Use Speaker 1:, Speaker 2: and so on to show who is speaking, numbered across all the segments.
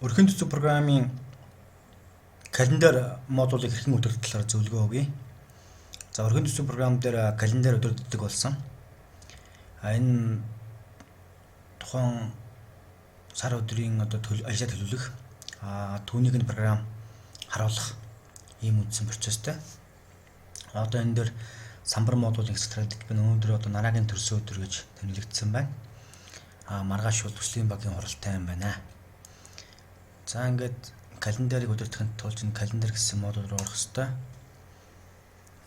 Speaker 1: Өрхийн төсөв програмын календар модулыг хэрхэн өдөртөх талаар зөвлөгөө өгье. За өрхийн төсөв програм дээр календар өдөртдөг болсон. Энэ тухайн сар өдрийн ажлаа төлөвлөх түүнийг нь програм харуулах ийм үндсэн процесстэй. Одоо энэ дээр самбар модулын хэсэг тарагдаж байна. Өнөөдөр нарагийн төрсөн өдөр гэж тэмдэглэгдсэн байна. Маргааш бол төслийн багийн хуралтай юм байна. За ингээд календарыг өдөртөхөнд тулд энэ календар гэсэн модуль руу орох хэрэгтэй.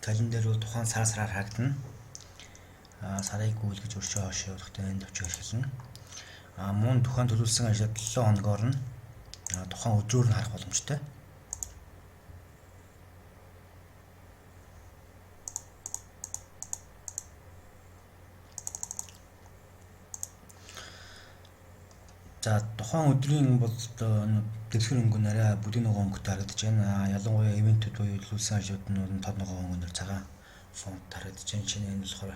Speaker 1: Календар бол тухайн сараар харагдана. Сарыг гүйлгэж өршөө хошоо явахдаа энд очиж эхэлнэ. Мөн тухайн төлөвлөсөн ажлаа 7 хоногоор нь тухайн өдрөөр нь харах боломжтой. За тухайн өдрийн бол дэлгэр өнгө нь арай бүдүүн ногоон өнгөтэй харагдаж байна. Ялангуяа ивэнтүүд буюу илүүлсэн ажлууд нь тод ногоон өнгөөр цагаан фонт харагдаж байна. Чиний энэ болохоор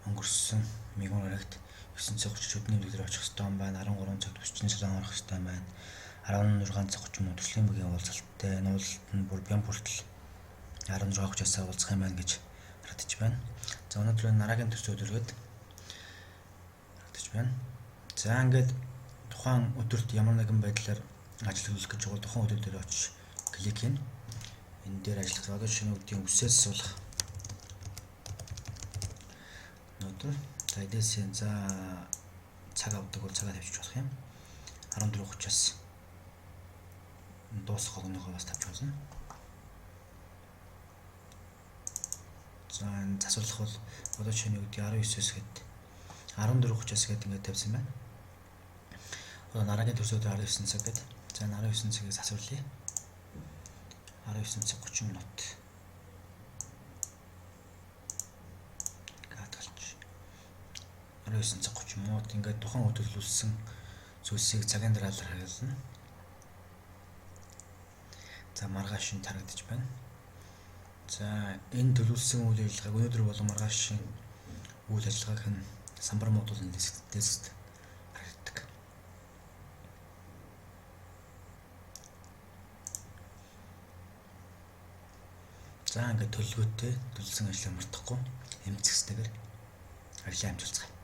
Speaker 1: өнгөрсөн мигуун гарагт 9:30 өдний дэлгэр очих хэрэгтэй юм байна. 13 цагт өсчний салон орох хэрэгтэй юм байна. 16:30 мөн төслийн багийн уулзалттай нуулалт нь бүр бям хүртэл 16:30-аас уулзах юм байна гэж харагдаж байна. За өнөөдөр нарагийн төсөө өдрөд харагдаж байна. За ингээд тухайн өдөрт ямар нэгэн байдлаар ажил төлөвлөх гэж бол тухайн өдөр дээр очиж клик хийн. Энэ дээр ажиллах одоо шинэ үдийн үсээс суулгах. Өнөөдөр эдээсээ за цаг авдаг бол цагаа тавьчих болох юм. 14:30-аас дуусах хогногоо бас тавьчих болно. За энэ засварлах бол одоо шинэ үдийн 19-с гээд 14:30-аас гээд ингээд тавьсан байна. Одоо нарагийн төрсөн өдөр 19 цаг гэдэг. За 19 цагаас асуулъя. 19 цаг 30 минут. Гадгалж. 19 цаг 30 минут ингээд тухайн хөдөлгүүлсэн зүйлсийг цагийн дараалал харуулна. За маргааш нь тарагдаж байна. За энэ төлөвлөсөн үйл ажиллагааг өнөөдөр болон маргаашийн үйл ажиллагааг нь самбар модулын дэскт харагддаг. За ингээд төлөвлөгөөтэй төлөвлөсөн ажлаа мартахгүй эмцэхстэйгээр ажлаа амжилцгаая.